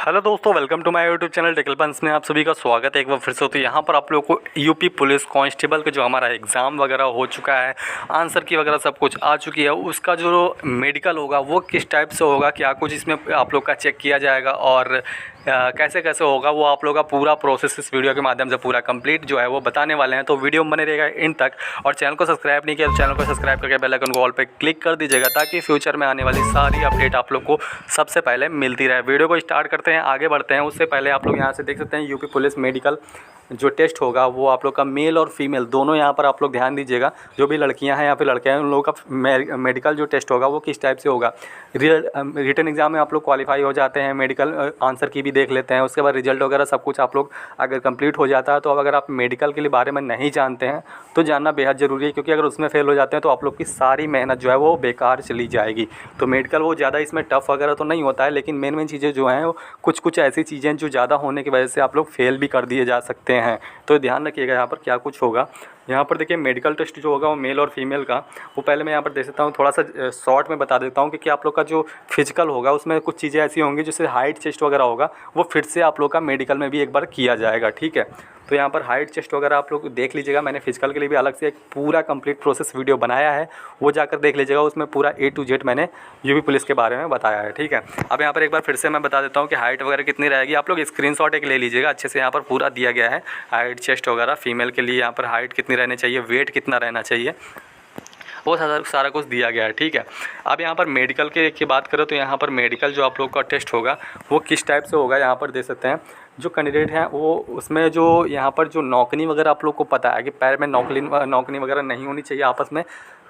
Hello दोस्तों, welcome to my YouTube channel टेकल पंच में आप सभी का स्वागत है एक बार फिर से। तो यहाँ पर आप लोगों को यूपी पुलिस कांस्टेबल का जो हमारा एग्ज़ाम वगैरह हो चुका है, आंसर की वगैरह सब कुछ आ चुकी है, उसका जो मेडिकल होगा वो किस टाइप से होगा, क्या कुछ इसमें आप लोग का चेक किया जाएगा और कैसे कैसे होगा, वो आप लोग का पूरा प्रोसेस इस वीडियो के माध्यम से पूरा कंप्लीट जो है वो बताने वाले हैं। तो वीडियो में बने रहेगा इन तक। और चैनल को सब्सक्राइब नहीं किया तो चैनल को सब्सक्राइब करके बेल आइकन को ऑल पे क्लिक कर दीजिएगा, ताकि फ्यूचर में आने वाली सारी अपडेट आप लोग को सबसे पहले मिलती रहे। वीडियो को स्टार्ट करते हैं, आगे बढ़ते हैं। उससे पहले आप लोग यहाँ से देख सकते हैं यूपी पुलिस मेडिकल जो टेस्ट होगा वो आप लोग का मेल और फीमेल दोनों यहाँ पर आप लोग ध्यान दीजिएगा। जो भी लड़कियाँ हैं या फिर लड़के हैं, उन लोगों का मेडिकल जो टेस्ट होगा वो किस टाइप से होगा। रिटन एग्ज़ाम में आप लोग क्वालिफाई हो जाते हैं, मेडिकल आंसर की भी देख लेते हैं, उसके बाद रिजल्ट वगैरह सब कुछ आप लोग अगर कंप्लीट हो जाता है। तो अब अगर आप मेडिकल के लिए बारे में नहीं जानते हैं तो जानना बेहद ज़रूरी है, क्योंकि अगर उसमें फेल हो जाते हैं तो आप लोग की सारी मेहनत जो है वो बेकार चली जाएगी। तो मेडिकल वो ज़्यादा इसमें टफ़ वगैरह तो नहीं होता है, लेकिन मेन चीज़ें जो हैं वो कुछ ऐसी चीज़ें जो ज़्यादा होने की वजह से आप लोग फेल भी कर दिए जा सकते हैं। तो ध्यान रखिएगा यहाँ पर क्या कुछ होगा। यहाँ पर देखिए मेडिकल टेस्ट जो होगा वो मेल और फीमेल का, वो पहले मैं यहाँ पर दे सकता हूँ, थोड़ा सा शॉर्ट में बता देता हूँ, क्योंकि आप लोग का जो फिजिकल होगा उसमें कुछ चीज़ें ऐसी होंगी जैसे हाइट चेस्ट वगैरह होगा, वो फिर से आप लोग का मेडिकल में भी एक बार किया जाएगा। ठीक है, तो यहाँ पर हाइट चेस्ट वगैरह आप लोग देख लीजिएगा। मैंने फिजिकल के लिए भी अलग से एक पूरा कंप्लीट प्रोसेस वीडियो बनाया है, वो जाकर देख लीजिएगा। उसमें पूरा A to Z मैंने यूपी पुलिस के बारे में बताया है। ठीक है, अब यहाँ पर एक बार फिर से मैं बता देता हूँ कि हाइट वगैरह कितनी रहेगी। आप लोग स्क्रीनशॉट एक ले लीजिएगा, अच्छे से यहाँ पर पूरा दिया गया है हाइट चेस्ट वगैरह। फीमेल के लिए यहाँ पर हाइट कितनी रहनी चाहिए, वेट कितना रहना चाहिए, वो सारा कुछ दिया गया है। ठीक है, अब यहाँ पर मेडिकल की बात करें तो यहाँ पर मेडिकल जो आप लोग का टेस्ट होगा वो किस टाइप से होगा, यहाँ पर देख सकते हैं। जो कैंडिडेट हैं वो उसमें जो यहाँ पर जो नौकनी वगैरह आप लोग को पता है कि पैर में नौकनी वगैरह नहीं होनी चाहिए, आपस में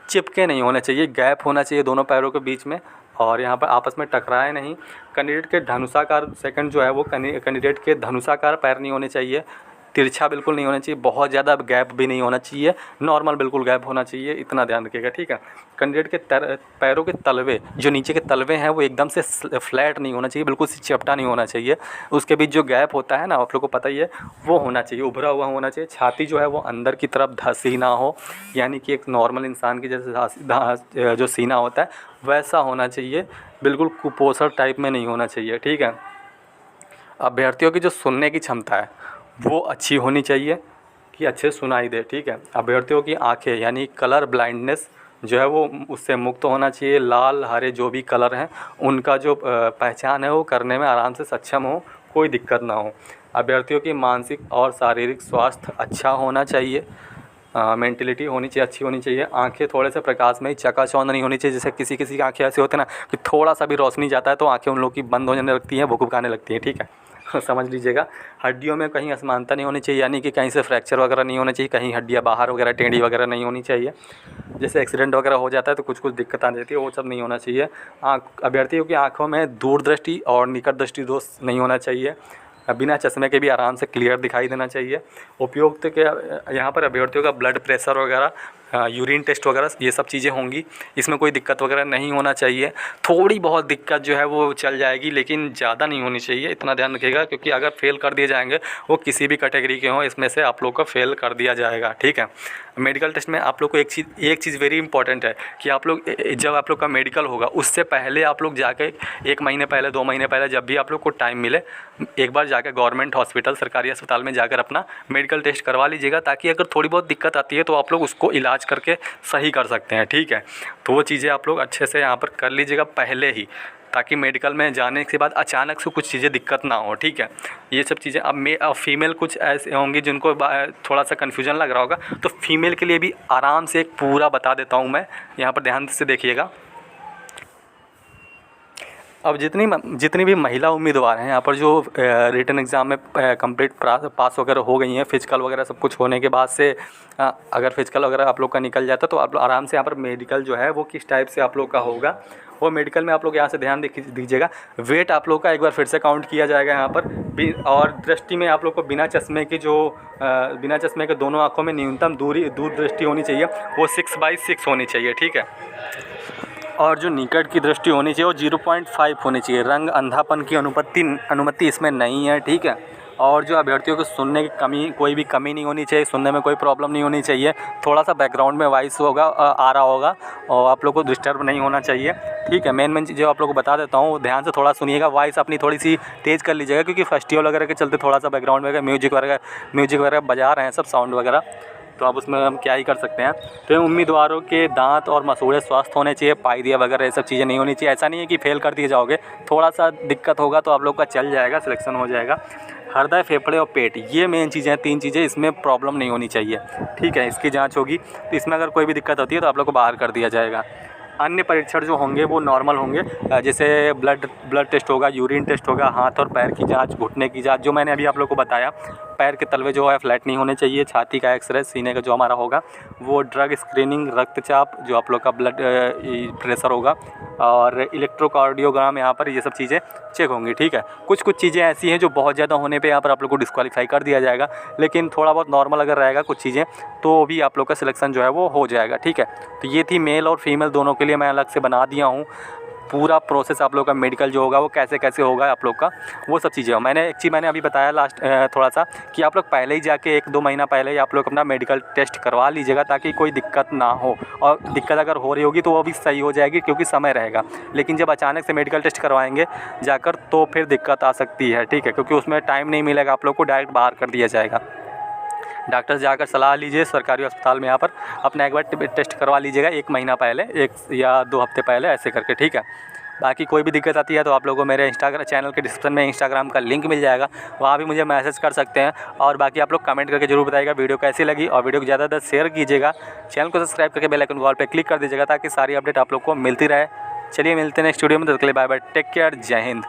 चिपके नहीं होने चाहिए, गैप होना चाहिए दोनों पैरों के बीच में, और यहाँ पर आपस में टकराए नहीं। कैंडिडेट के धनुषाकार सेकंड जो है वो कैंडिडेट के धनुषाकार पैर नहीं होने चाहिए, तिरछा बिल्कुल नहीं होना चाहिए, बहुत ज़्यादा गैप भी नहीं होना चाहिए, नॉर्मल बिल्कुल गैप होना चाहिए, इतना ध्यान रखिएगा। ठीक है, कैंडिडेट के पैरों के तलवे, जो नीचे के तलवे हैं वो एकदम से फ्लैट नहीं होना चाहिए, बिल्कुल से चपटा नहीं होना चाहिए। उसके बीच जो गैप होता है ना, आप लोग को पता ही है, वो होना चाहिए, उभरा हुआ होना चाहिए। छाती जो है वो अंदर की तरफ धसी ना हो, यानी कि एक नॉर्मल इंसान की जैसे जो सीना होता है वैसा होना चाहिए, बिल्कुल कुपोषण टाइप में नहीं होना चाहिए। ठीक है, अभ्यर्थियों की जो सुनने की क्षमता है वो अच्छी होनी चाहिए कि अच्छे सुनाई दे। ठीक है, अभ्यर्थियों की आंखें यानी कलर ब्लाइंडनेस जो है वो उससे मुक्त होना चाहिए। लाल हरे जो भी कलर हैं उनका जो पहचान है वो करने में आराम से सक्षम हो, कोई दिक्कत ना हो। अभ्यर्थियों की मानसिक और शारीरिक स्वास्थ्य अच्छा होना चाहिए, मेंटलिटी होनी चाहिए, अच्छी होनी चाहिए। आंखें थोड़े से प्रकाश में ही चकाचौंध नहीं होनी चाहिए, जैसे किसी की आंखें ऐसी होती है ना कि थोड़ा सा भी रोशनी जाता है तो आंखें उन लोग की बंद हो जाने लगती हैं, भुकभुकाने लगती हैं। ठीक है, समझ लीजिएगा। हड्डियों में कहीं असमानता नहीं होनी चाहिए, यानी कि कहीं से फ्रैक्चर वगैरह नहीं होना चाहिए, कहीं हड्डियाँ बाहर वगैरह टेढ़ी वगैरह नहीं होनी चाहिए। जैसे एक्सीडेंट वगैरह हो जाता है तो कुछ दिक्कत आ जाती है, वो सब नहीं होना चाहिए। अभ्यर्थियों की आँखों में दूरदृष्टि और निकट दृष्टि दोष नहीं होना चाहिए, बिना चश्मे के भी आराम से क्लियर दिखाई देना चाहिए। उपयुक्त के यहाँ पर अभ्यर्थियों का ब्लड प्रेशर वगैरह, यूरिन टेस्ट वगैरह ये सब चीज़ें होंगी, इसमें कोई दिक्कत वगैरह नहीं होना चाहिए। थोड़ी बहुत दिक्कत जो है वो चल जाएगी, लेकिन ज़्यादा नहीं होनी चाहिए, इतना ध्यान रखिएगा, क्योंकि अगर फेल कर दिए जाएंगे वो किसी भी कैटेगरी के हों, इसमें से आप लोग को फेल कर दिया जाएगा। ठीक है, मेडिकल टेस्ट में आप लोग को एक चीज़ वेरी इंपॉर्टेंट है कि आप लोग जब आप लोग का मेडिकल होगा उससे पहले आप लोग जाके 1 महीने पहले 2 महीने पहले जब भी आप लोग को टाइम मिले एक बार जाकर गवर्नमेंट हॉस्पिटल सरकारी अस्पताल में जाकर अपना मेडिकल टेस्ट करवा लीजिएगा, ताकि अगर थोड़ी बहुत दिक्कत आती है तो आप लोग उसको इलाज करके सही कर सकते हैं। ठीक है, तो वो चीज़ें आप लोग अच्छे से यहाँ पर कर लीजिएगा पहले ही, ताकि मेडिकल में जाने के बाद अचानक से कुछ चीज़ें दिक्कत ना हो। ठीक है, ये सब चीज़ें। अब फीमेल कुछ ऐसे होंगी जिनको थोड़ा सा कन्फ्यूजन लग रहा होगा, तो फीमेल के लिए भी आराम से एक पूरा बता देता हूँ मैं, यहाँ पर ध्यान से देखिएगा। अब जितनी भी महिला उम्मीदवार हैं यहाँ पर जो रिटन एग्ज़ाम में कंप्लीट पास वगैरह हो गई हैं, फिजिकल वगैरह सब कुछ होने के बाद से अगर फिजिकल वगैरह आप लोग का निकल जाता तो आप लोग आराम से यहाँ पर मेडिकल जो है वो किस टाइप से आप लोग का होगा, वो मेडिकल में आप लोग यहाँ से ध्यान दीजिएगा। वेट आप लोग का एक बार फिर से काउंट किया जाएगा यहाँ पर, और दृष्टि में आप लोग को बिना चश्मे के दोनों आँखों में न्यूनतम दूर दृष्टि होनी चाहिए, वो 6/6 होनी चाहिए। ठीक है, और जो निकट की दृष्टि होनी चाहिए वो 0.5 होनी चाहिए। रंग अंधापन की अनुमति इसमें नहीं है। ठीक है, और जो अभ्यर्थियों को सुनने की कोई भी कमी नहीं होनी चाहिए, सुनने में कोई प्रॉब्लम नहीं होनी चाहिए। थोड़ा सा बैकग्राउंड में वॉइस होगा आ रहा होगा और आप लोग को डिस्टर्ब नहीं होना चाहिए, ठीक है। मेन चीज़ें आप लोग को बता देता हूँ, ध्यान से थोड़ा सुनिएगा। वॉइस अपनी थोड़ी सी तेज़ कर लीजिएगा क्योंकि फेस्टिवल वगैरह के चलते थोड़ा सा बैकग्राउंड में म्यूजिक वगैरह बजा रहे हैं सब साउंड वगैरह, तो अब उसमें हम क्या ही कर सकते हैं। तो उम्मीदवारों के दांत और मसूड़े स्वस्थ होने चाहिए, पाइदिया वगैरह ये सब चीज़ें नहीं होनी चाहिए। ऐसा नहीं है कि फेल कर दिए जाओगे, थोड़ा सा दिक्कत होगा तो आप लोग का चल जाएगा, सिलेक्शन हो जाएगा। हृदय, फेफड़े और पेट, ये मेन चीज़ें हैं, 3 चीज़ें, इसमें प्रॉब्लम नहीं होनी चाहिए, ठीक है। इसकी जांच होगी तो इसमें अगर कोई भी दिक्कत होती है तो आप लोग को बाहर कर दिया जाएगा। अन्य परीक्षण जो होंगे वो नॉर्मल होंगे, जैसे ब्लड टेस्ट होगा, यूरिन टेस्ट होगा, हाथ और पैर की जांच, घुटने की जांच, जो मैंने अभी आप लोग को बताया। पैर के तलवे जो है फ्लैट नहीं होने चाहिए, छाती का एक्सरे, सीने का जो हमारा होगा वो, ड्रग स्क्रीनिंग, रक्तचाप, जो आप लोग का ब्लड प्रेशर होगा, और इलेक्ट्रोकार्डियोग्राम, यहाँ पर ये सब चीज़ें चेक होंगी, ठीक है। कुछ चीज़ें ऐसी हैं जो बहुत ज़्यादा होने पे यहाँ पर आप लोग को डिस्क्वालीफाई कर दिया जाएगा, लेकिन थोड़ा बहुत नॉर्मल अगर रहेगा कुछ चीज़ें तो भी आप लोग का सिलेक्शन जो है वो हो जाएगा, ठीक है। तो ये थी मेल और फीमेल दोनों के लिए मैं अलग से बना दिया हूँ पूरा प्रोसेस। आप लोग का मेडिकल जो होगा वो कैसे होगा आप लोग का, वो सब चीज़ें मैंने अभी बताया लास्ट थोड़ा सा कि आप लोग पहले ही जाके 1-2 महीना पहले ही आप लोग अपना मेडिकल टेस्ट करवा लीजिएगा ताकि कोई दिक्कत ना हो। और दिक्कत अगर हो रही होगी तो वो भी सही हो जाएगी क्योंकि समय रहेगा, लेकिन जब अचानक से मेडिकल टेस्ट करवाएंगे जाकर तो फिर दिक्कत आ सकती है, ठीक है, क्योंकि उसमें टाइम नहीं मिलेगा, आप लोग को डायरेक्ट बाहर कर दिया जाएगा। डॉक्टर से जाकर सलाह लीजिए सरकारी अस्पताल में, यहाँ पर अपना एक बार टेस्ट करवा लीजिएगा 1 महीना पहले, 1 या 2 हफ्ते पहले, ऐसे करके, ठीक है। बाकी कोई भी दिक्कत आती है तो आप लोगों को मेरे इंस्टाग्राम चैनल के डिस्क्रिप्शन में इंस्टाग्राम का लिंक मिल जाएगा, वहाँ भी मुझे मैसेज कर सकते हैं। और बाकी आप लोग कमेंट करके जरूर बताइएगा वीडियो कैसी लगी, और वीडियो को ज़्यादा शेयर कीजिएगा, चैनल को सब्सक्राइब करके बेल आइकन कॉल पे क्लिक कर दीजिएगा ताकि सारी अपडेट आप लोग को मिलती रहे। चलिए मिलते हैं नेक्स्ट वीडियो में, तब तक के लिए बाय बाय, टेक केयर, जय हिंद।